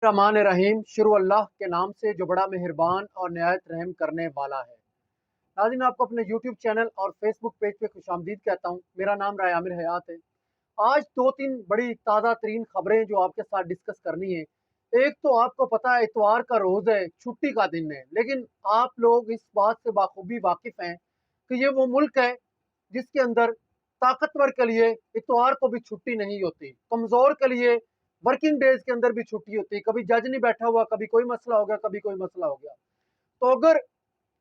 रहमान रहीम शुरू अल्लाह के नाम से जो बड़ा मेहरबान और नहायत रहम करने वाला है। नाज़रीन, आपको अपने यूट्यूब चैनल और फेसबुक पेज पे खुशामदीद कहता हूँ। मेरा नाम राय आमिर हयात है। आज दो तीन बड़ी ताज़ा तरीन खबरें जो आपके साथ डिस्कस करनी है। एक तो आपको पता है इतवार का रोज़ है, छुट्टी का दिन है, लेकिन आप लोग इस बात से बाखूबी वाकिफ़ हैं कि ये वो मुल्क है जिसके अंदर ताकतवर के लिए इतवार को भी छुट्टी नहीं होती, कमज़ोर के लिए वर्किंग डेज के अंदर भी छुट्टी होती है। कभी जज नहीं बैठा हुआ, कभी कोई मसला हो गया, कभी कोई मसला हो गया। तो अगर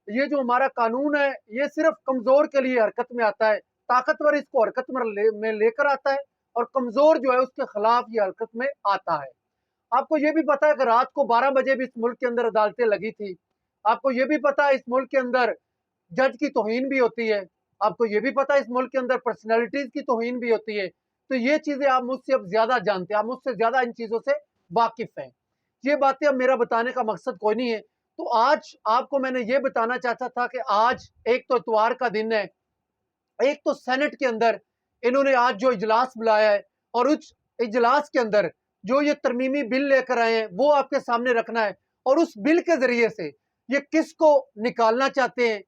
ये जो हमारा कानून है ये सिर्फ कमजोर के लिए हरकत में आता है, ताकतवर इसको हरकत में लेकर आता है और कमजोर जो है उसके खिलाफ ये हरकत में आता है। आपको ये भी पता है कि रात को 12 बजे भी इस मुल्क के अंदर अदालतें लगी थी। आपको ये भी पता है इस मुल्क के अंदर जज की तौहीन भी होती है। आपको ये भी पता है इस मुल्क के अंदर पर्सनैलिटीज की तौहीन भी होती है। तो ये चीजें आप मुझसे अब ज्यादा जानते हैं, आप मुझसे ज्यादा इन चीजों से वाकिफ हैं। ये बातें अब मेरा बताने का मकसद कोई नहीं है। तो आज आपको मैंने ये बताना चाहता था कि आज एक तो इतवार का दिन है, एक तो सेनेट के अंदर इन्होंने आज जो इजलास बुलाया है और उस इजलास के अंदर जो ये तरमीमी बिल लेकर आए हैं वो आपके सामने रखना है। और उस बिल के जरिए से ये किसको निकालना चाहते हैं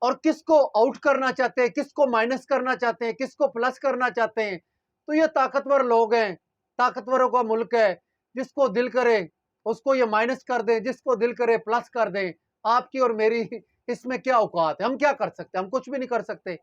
और किसको आउट करना चाहते हैं, किसको माइनस करना चाहते हैं, किसको प्लस करना चाहते हैं। तो ये ताकतवर लोग हैं, ताकतवरों का मुल्क है। जिसको दिल करे उसको ये माइनस कर दें, जिसको दिल करे प्लस कर दें। आपकी और मेरी इसमें क्या औकात है? हम क्या कर सकते हैं? हम कुछ भी नहीं कर सकते।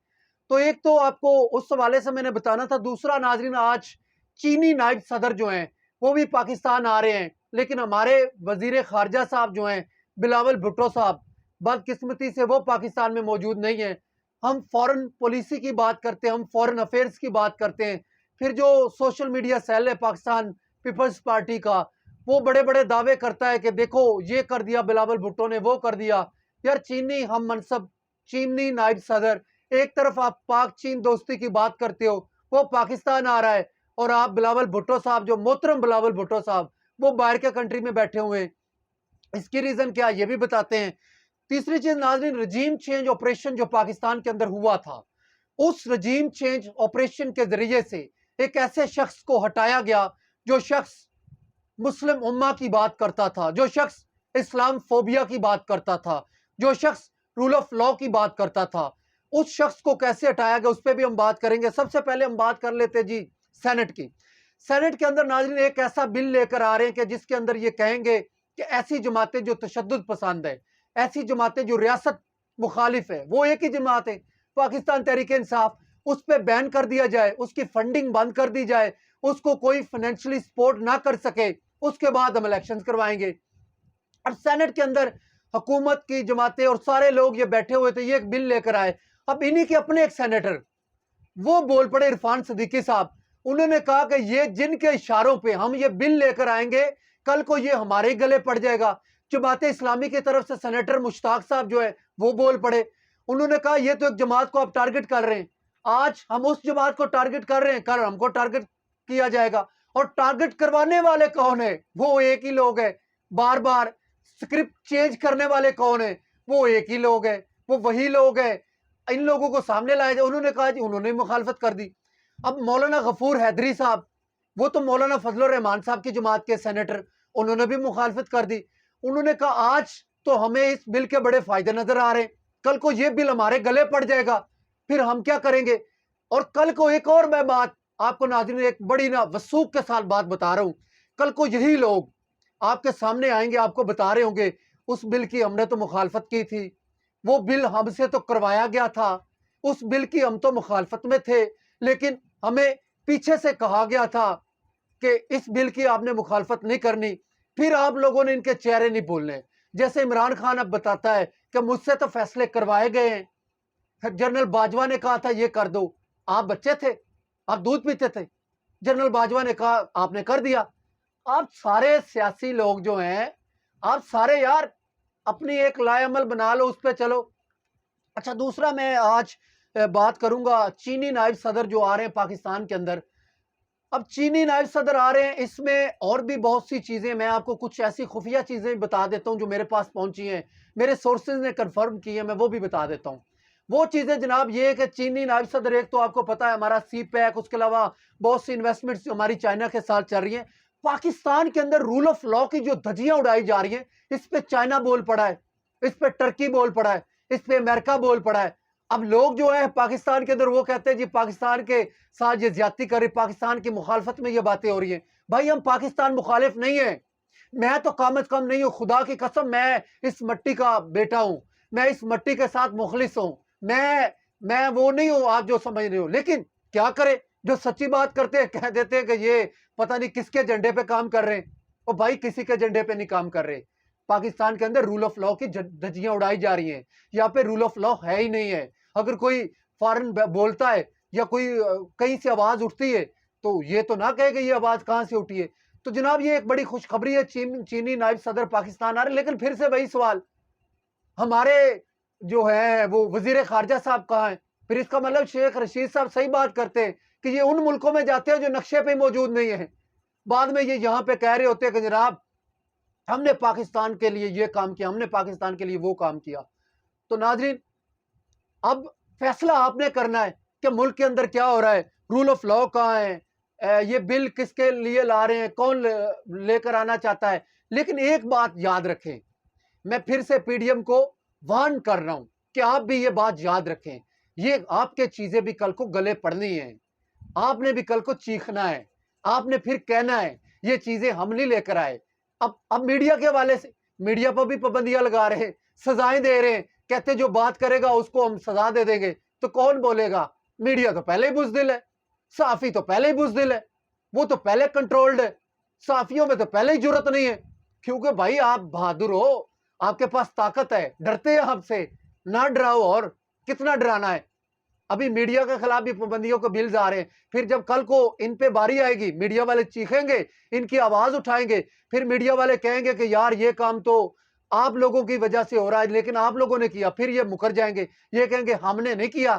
तो एक तो आपको उस हवाले से मैंने बताना था। दूसरा नाजरीन, आज चीनी नायब सदर जो हैं वो भी पाकिस्तान आ रहे हैं, लेकिन हमारे वजीर खारजा साहब जो हैं बिलावल भुट्टो साहब, बदकिस्मती से वो पाकिस्तान में मौजूद नहीं है। हम फॉरेन पॉलिसी की बात करते हैं, हम फॉरेन अफेयर्स की बात करते हैं, फिर जो सोशल मीडिया सेल है पाकिस्तान पीपल्स पार्टी का, वो बड़े बड़े दावे करता है कि देखो ये कर दिया बिलावल भुट्टो ने, वो कर दिया। यार चीनी हम मनसब, चीनी नायब सदर, एक तरफ आप पाक चीन दोस्ती की बात करते हो, वो पाकिस्तान आ रहा है, और आप बिलावल भुट्टो साहब, जो मोहतरम बिलावल भुट्टो साहब, वो बाहर के कंट्री में बैठे हुए हैं। इसकी रीजन क्या ये भी बताते हैं। तीसरी चीज नाज़रीन, रजीम चेंज ऑपरेशन जो पाकिस्तान के अंदर हुआ था, उस रजीम चेंज ऑपरेशन के जरिए से एक ऐसे शख्स को हटाया गया जो शख्स मुस्लिम उम्मा की बात करता था, जो शख्स इस्लाम फोबिया की बात करता था, जो शख्स रूल ऑफ लॉ की बात करता था। उस शख्स को कैसे हटाया गया उस पर भी हम बात करेंगे। सबसे पहले हम बात कर लेते जी सेनेट की। सेनेट के अंदर नाज़रीन एक ऐसा बिल लेकर आ रहे हैं कि जिसके अंदर ये कहेंगे कि ऐसी जमातें जो तशद्दुद पसंद है, ऐसी जमातें जो रियासत मुखालिफ है, वो एक ही जमात है पाकिस्तान तहरीक इंसाफ, उस पर बैन कर दिया जाए, उसकी फंडिंग बंद कर दी जाए, उसको कोई फाइनेंशियली सपोर्ट ना कर सके, उसके बाद हम इलेक्शन करवाएंगे। अब सेनेट के अंदर हुकूमत की जमातें और सारे लोग ये बैठे हुए थे, ये एक बिल लेकर आए। अब इन्हीं के अपने एक सेनेटर वो बोल पड़े, इरफान सिद्दीकी साहब, उन्होंने कहा कि ये जिनके इशारों पे हम ये बिल लेकर आएंगे, कल को ये हमारे गले पड़ जाएगा। जमात इस्लामी की तरफ से सेनेटर मुश्ताक साहब जो है वो बोल पड़े, उन्होंने कहा ये तो एक जमात को आप टारगेट कर रहे हैं, आज हम उस जमात को टारगेट कर रहे हैं, कल हमको टारगेट किया जाएगा। और टारगेट करवाने वाले कौन है? वो एक ही लोग है। बार बार स्क्रिप्ट चेंज करने वाले कौन है? वो एक ही लोग है, वो वही लोग है। इन लोगों को सामने लाया जाए। उन्होंने कहा जी, उन्होंने मुखालफत कर दी। अब मौलाना गफूर हैदरी साहब, वो तो मौलाना फजल रहमान साहब की जमात के सेनेटर, उन्होंने भी मुखालफत कर दी। उन्होंने कहा आज तो हमें इस बिल के बड़े फायदे नजर आ रहे हैं, कल को ये बिल हमारे गले पड़ जाएगा, फिर हम क्या करेंगे? और कल को एक और मैं बात आपको नाज़रीन एक बड़ी ना वसूख के साथ बात बता रहा हूं। कल को यही लोग आपके सामने आएंगे, आपको बता रहे होंगे उस बिल की हमने तो मुखालफत की थी, वो बिल हमसे तो करवाया गया था, उस बिल की हम तो मुखालफत में थे, लेकिन हमें पीछे से कहा गया था कि इस बिल की आपने मुखालफत नहीं करनी। फिर आप लोगों ने इनके चेहरे नहीं बोलने। जैसे इमरान खान अब बताता है कि मुझसे तो फैसले करवाए गए हैं, जनरल बाजवा ने कहा था ये कर दो, आप बच्चे थे, आप दूध पीते थे, जनरल बाजवा ने कहा आपने कर दिया। आप सारे सियासी लोग जो हैं, आप सारे यार अपनी एक लाएअमल बना लो, उस पर चलो। अच्छा, दूसरा मैं आज बात करूंगा चीनी नायब सदर जो आ रहे हैं पाकिस्तान के अंदर। अब चीनी नायब सदर आ रहे हैं, इसमें और भी बहुत सी चीजें, मैं आपको कुछ ऐसी खुफिया चीजें बता देता हूं जो मेरे पास पहुंची हैं, मेरे सोर्सेज ने कंफर्म की है, मैं वो भी बता देता हूं। वो चीजें जनाब ये है कि चीनी नायब सदर, एक तो आपको पता है हमारा सी पैक, उसके अलावा बहुत सी इन्वेस्टमेंट्स जो हमारी चाइना के साथ चल रही हैं, پاکستان کے اندر رول آف لا کی جو دھجیاں اڑائی جا رہی ہیں، اس پہ چائنا بول پڑا ہے، اس پہ ٹرکی بول پڑا ہے، اس پہ امریکہ بول پڑا ہے۔ اب لوگ جو ہے پاکستان کے اندر وہ کہتے ہیں جی پاکستان کے ساتھ یہ زیادتی کر رہی، پاکستان کی مخالفت میں یہ باتیں ہو رہی ہیں۔ بھائی ہم پاکستان مخالف نہیں ہیں، میں تو کم از کم نہیں ہوں، خدا کی قسم میں اس مٹی کا بیٹا ہوں، میں اس مٹی کے ساتھ مخلص ہوں، میں وہ نہیں ہوں آپ جو سمجھ رہے ہو۔ لیکن کیا کرے، جو سچی بات کرتے ہیں کہہ دیتے ہیں کہ یہ پتہ نہیں کس کے جھنڈے پہ کام کر رہے ہیں۔ اور بھائی کسی کے جھنڈے پہ نہیں کام کر رہے، پاکستان کے اندر رول آف لا کی دھجیاں اڑائی جا رہی ہیں، یہاں پہ رول آف لا ہے ہی نہیں ہے۔ اگر کوئی فارن بولتا ہے یا کوئی کہیں سے آواز اٹھتی ہے تو یہ تو نہ کہے کہ یہ آواز کہاں سے اٹھی ہے۔ تو جناب یہ ایک بڑی خوشخبری ہے، چینی نائب صدر پاکستان آ رہے، لیکن پھر سے وہی سوال، ہمارے جو ہے وہ وزیر خارجہ صاحب کہاں ہیں؟ پھر اس کا مطلب شیخ رشید صاحب صحیح بات کرتے ہیں کہ یہ ان ملکوں میں جاتے ہیں جو نقشے پہ موجود نہیں ہیں، بعد میں یہ یہاں پہ کہہ رہے ہوتے ہیں کہ جناب ہم نے پاکستان کے لیے یہ کام کیا، ہم نے پاکستان کے لیے وہ کام کیا۔ تو ناظرین اب فیصلہ آپ نے کرنا ہے کہ ملک کے اندر کیا ہو رہا ہے، رول آف لا کہاں ہے، یہ بل کس کے لیے لا رہے ہیں، کون لے کر آنا چاہتا ہے۔ لیکن ایک بات یاد رکھیں، میں پھر سے پی ڈی ایم کو وارن کر رہا ہوں کہ آپ بھی یہ بات یاد رکھیں، یہ آپ کے چیزیں بھی کل کو گلے پڑنی ہیں، آپ نے بھی کل کو چیخنا ہے، آپ نے پھر کہنا ہے یہ چیزیں ہم نہیں لے کر آئے۔ اب میڈیا کے حوالے سے میڈیا پر بھی پابندیاں لگا رہے ہیں، سزائیں دے رہے ہیں، کہتے جو بات کرے گا اس کو ہم سزا دے دیں گے۔ تو کون بولے گا؟ میڈیا تو پہلے ہی بزدل ہے، صحافی تو پہلے ہی بزدل ہے، وہ تو پہلے کنٹرولڈ ہے، صحافیوں میں تو پہلے ہی جرت نہیں ہے، کیونکہ بھائی آپ بہادر ہو، آپ کے پاس طاقت ہے، ڈرتے ہیں آپ سے، نہ ڈراؤ، اور کتنا ڈرانا ہے۔ ابھی میڈیا کے خلاف بھی پابندیوں کے بلز آ رہے ہیں، پھر جب کل کو ان پہ باری آئے گی میڈیا والے چیخیں گے، ان کی آواز اٹھائیں گے، پھر میڈیا والے کہیں گے کہ یار یہ کام تو آپ لوگوں کی وجہ سے ہو رہا ہے لیکن آپ لوگوں نے کیا، پھر یہ مکر جائیں گے، یہ کہیں گے ہم نے نہیں کیا،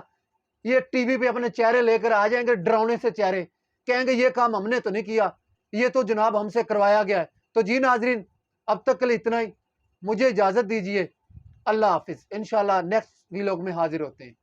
یہ ٹی وی پہ اپنے چہرے لے کر آ جائیں گے، ڈراؤنے سے چہرے، کہیں گے یہ کام ہم نے تو نہیں کیا، یہ تو جناب ہم سے کروایا گیا ہے۔ تو جی ناظرین اب تک کے لیے اتنا ہی، مجھے اجازت دیجیے، اللہ حافظ، انشاءاللہ نیکسٹ ویلاگ میں حاضر ہوتے ہیں۔